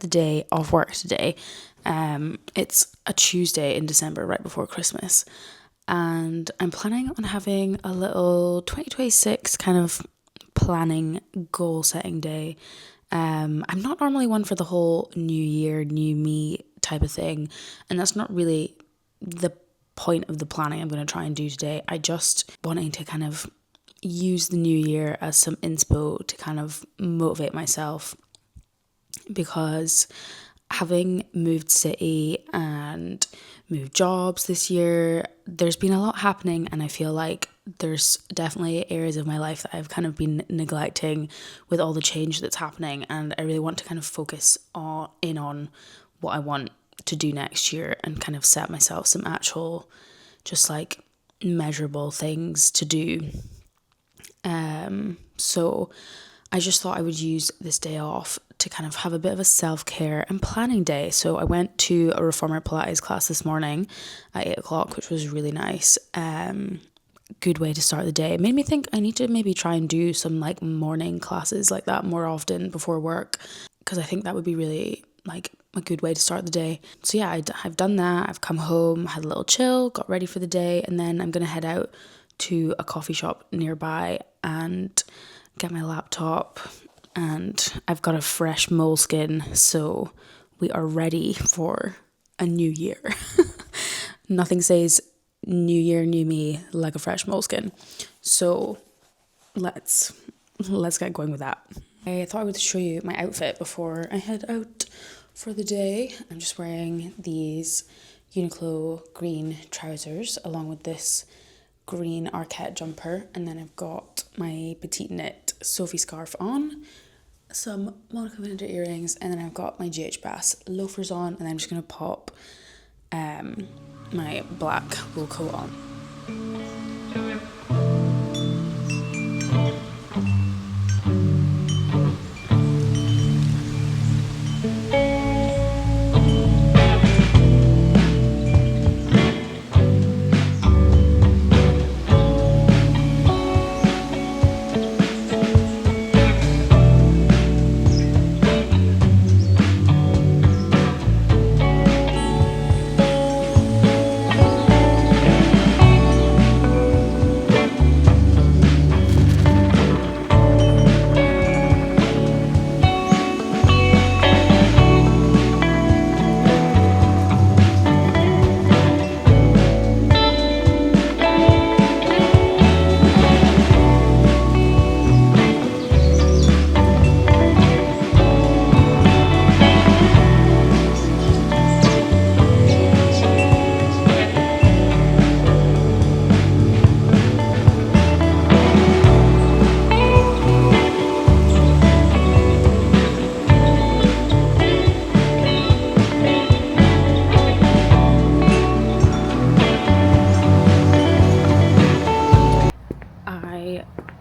day off work today. It's a Tuesday in December, right before Christmas. And I'm planning on having a little 2026 kind of planning, goal setting day. I'm not normally one for the whole new year, new me type of thing. And that's not really the point of the planning I'm going to try and do today. I just wanting to kind of use the new year as some inspo to kind of motivate myself, because having moved city and moved jobs this year, there's been a lot happening, and I feel like there's definitely areas of my life that I've kind of been neglecting with all the change that's happening, and I really want to kind of focus on what I want to do next year and kind of set myself some actual just like measurable things to do. So I just thought I would use this day off to kind of have a bit of a self-care and planning day. So I went to a reformer Pilates class this morning at 8 o'clock, which was really nice. Good way to start the day. It made me think I need to maybe try and do some like morning classes like that more often before work, because I think that would be really like a good way to start the day. So yeah, I've done that. I've come home, had a little chill, got ready for the day, and then I'm going to head out to a coffee shop nearby and get my laptop, and I've got a fresh moleskin, so we are ready for a new year. Nothing says new year, new me like a fresh moleskin. So let's get going with that. I thought I would show you my outfit before I head out for the day. I'm just wearing these Uniqlo green trousers along with this green Arquette jumper, and then I've got my petite knit Sophie scarf on, some Monica Vinader earrings, and then I've got my GH Bass loafers on, and then I'm just going to pop my black wool coat on.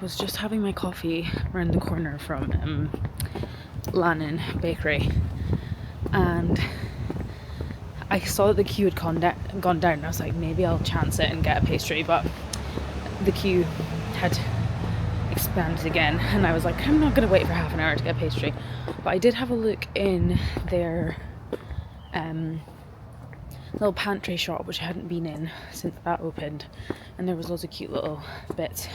Was just having my coffee around the corner from Lannon Bakery, and I saw that the queue had gone down, and I was like, maybe I'll chance it and get a pastry, but the queue had expanded again, and I was like, I'm not going to wait for half an hour to get a pastry. But I did have a look in their little pantry shop, which I hadn't been in since that opened, and there was loads of cute little bits.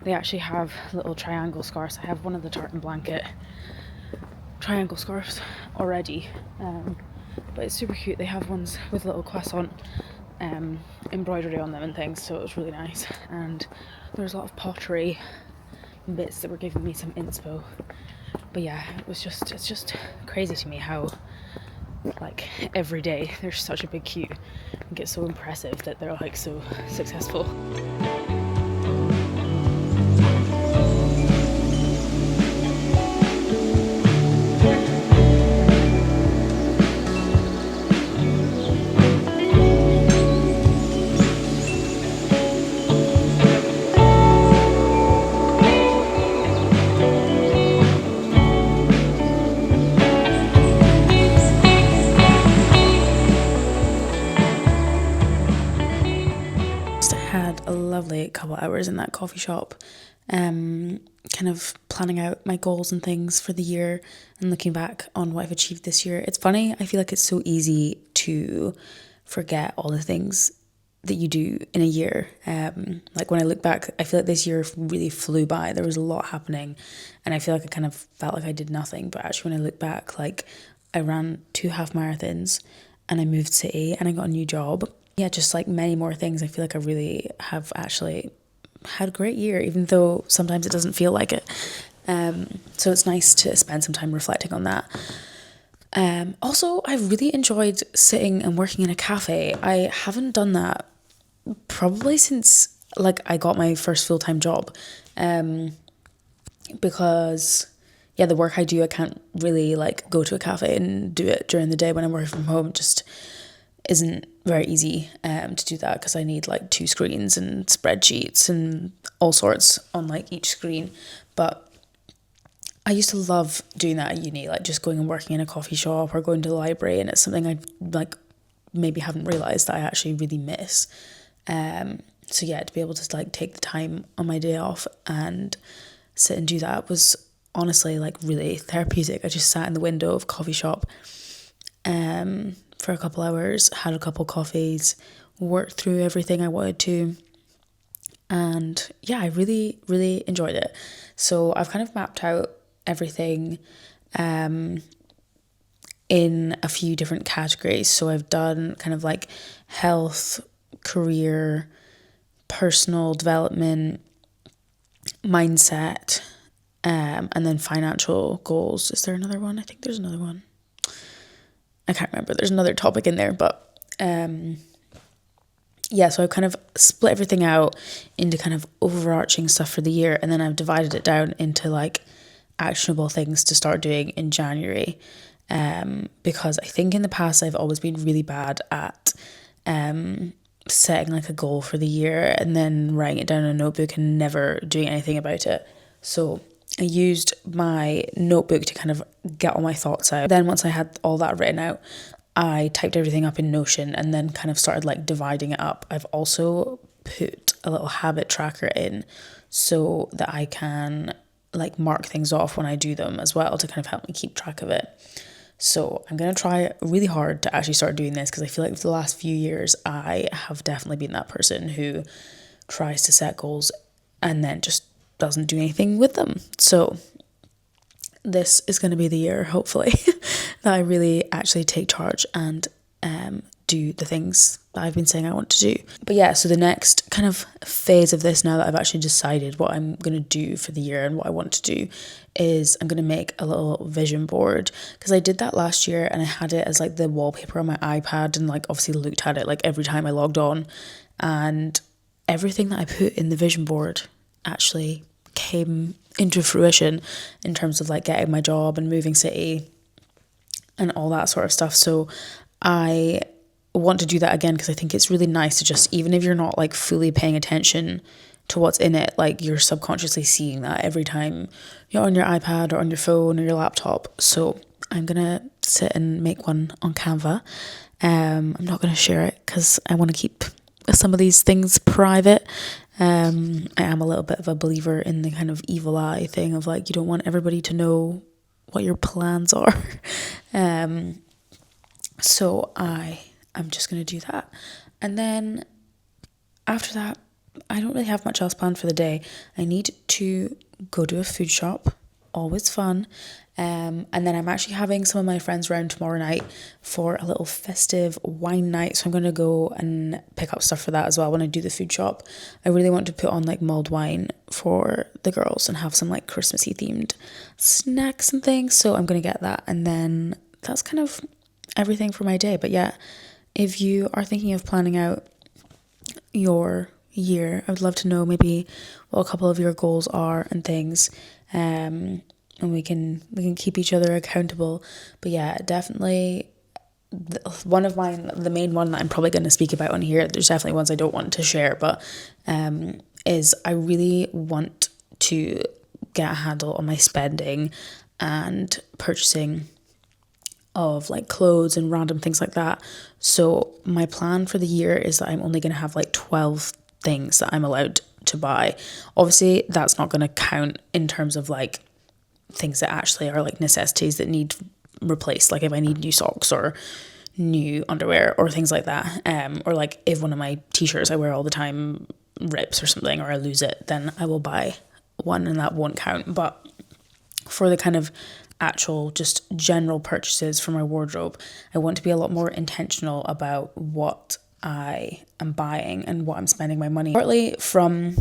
They actually have little triangle scarves. I have one of the tartan blanket triangle scarves already, but it's super cute. They have ones with little croissant embroidery on them and things, so it was really nice. And there's a lot of pottery bits that were giving me some inspo. But yeah, it's just crazy to me how like every day there's such a big queue. It gets so impressive that they're like so successful. Had a lovely couple hours in that coffee shop, kind of planning out my goals and things for the year and looking back on what I've achieved this year. It's funny, I feel like it's so easy to forget all the things that you do in a year. Like when I look back, I feel like this year really flew by. There was a lot happening and I feel like I kind of felt like I did nothing. But actually when I look back, like I ran 2 half marathons and I moved city and I got a new job. Yeah, just like many more things. I feel like I really have actually had a great year, even though sometimes it doesn't feel like it. So it's nice to spend some time reflecting on that. Also, I've really enjoyed sitting and working in a cafe. I haven't done that probably since like I got my first full-time job. Because yeah, the work I do, I can't really like go to a cafe and do it during the day when I'm working from home. It just isn't very easy to do that because I need like 2 screens and spreadsheets and all sorts on like each screen. But I used to love doing that at uni, like just going and working in a coffee shop or going to the library, and it's something I like maybe haven't realised that I actually really miss. So yeah, to be able to like take the time on my day off and sit and do that was honestly like really therapeutic. I just sat in the window of a coffee shop for a couple hours, had a couple coffees, worked through everything I wanted to. And yeah, I really, really enjoyed it. So I've kind of mapped out everything in a few different categories. So I've done kind of like health, career, personal development, mindset, and then financial goals. Is there another one? I think there's another one. I can't remember. There's another topic in there, but yeah, so I've kind of split everything out into kind of overarching stuff for the year, and then I've divided it down into like actionable things to start doing in January. Because I think in the past I've always been really bad at setting like a goal for the year and then writing it down in a notebook and never doing anything about it. So I used my notebook to kind of get all my thoughts out. Then once I had all that written out, I typed everything up in Notion and then kind of started like dividing it up. I've also put a little habit tracker in so that I can like mark things off when I do them as well to kind of help me keep track of it. So I'm going to try really hard to actually start doing this because I feel like for the last few years I have definitely been that person who tries to set goals and then just doesn't do anything with them. So this is going to be the year, hopefully, that I really actually take charge and do the things that I've been saying I want to do. But yeah, so the next kind of phase of this, now that I've actually decided what I'm going to do for the year and what I want to do, is I'm going to make a little vision board, because I did that last year and I had it as like the wallpaper on my iPad and like obviously looked at it like every time I logged on, and everything that I put in the vision board actually came into fruition in terms of like getting my job and moving city and all that sort of stuff. So I want to do that again because I think it's really nice to just, even if you're not like fully paying attention to what's in it, like you're subconsciously seeing that every time you're on your iPad or on your phone or your laptop. So I'm gonna sit and make one on Canva. I'm not gonna share it because I want to keep some of these things private. I am a little bit of a believer in the kind of evil eye thing of like, you don't want everybody to know what your plans are. So I'm just going to do that. And then after that, I don't really have much else planned for the day. I need to go to a food shop, always fun. And then I'm actually having some of my friends around tomorrow night for a little festive wine night. So I'm going to go and pick up stuff for that as well when I do the food shop. I really want to put on like mulled wine for the girls and have some like Christmassy themed snacks and things. So I'm going to get that. And then that's kind of everything for my day. But yeah, if you are thinking of planning out your year, I would love to know maybe what a couple of your goals are and things. And we can keep each other accountable. But yeah, definitely one of mine, the main one that I'm probably going to speak about on here, there's definitely ones I don't want to share, but is I really want to get a handle on my spending and purchasing of like clothes and random things like that. So my plan for the year is that I'm only going to have like 12 things that I'm allowed to buy. Obviously, that's not going to count in terms of like things that actually are like necessities that need replaced, like if I need new socks or new underwear or things like that, or like if one of my t-shirts I wear all the time rips or something, or I lose it, then I will buy one and that won't count. But for the kind of actual just general purchases for my wardrobe, I want to be a lot more intentional about what I am buying and what I'm spending my money, partly from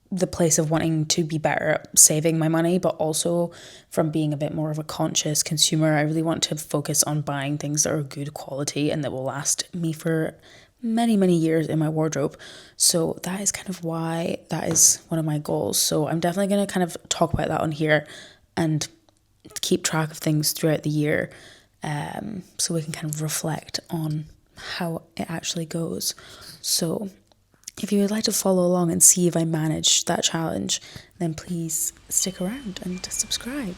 the place of wanting to be better at saving my money, but also from being a bit more of a conscious consumer. I really want to focus on buying things that are good quality and that will last me for many, many years in my wardrobe. So that is kind of why that is one of my goals. So I'm definitely going to kind of talk about that on here and keep track of things throughout the year, so we can kind of reflect on how it actually goes. So if you would like to follow along and see if I manage that challenge, then please stick around and subscribe.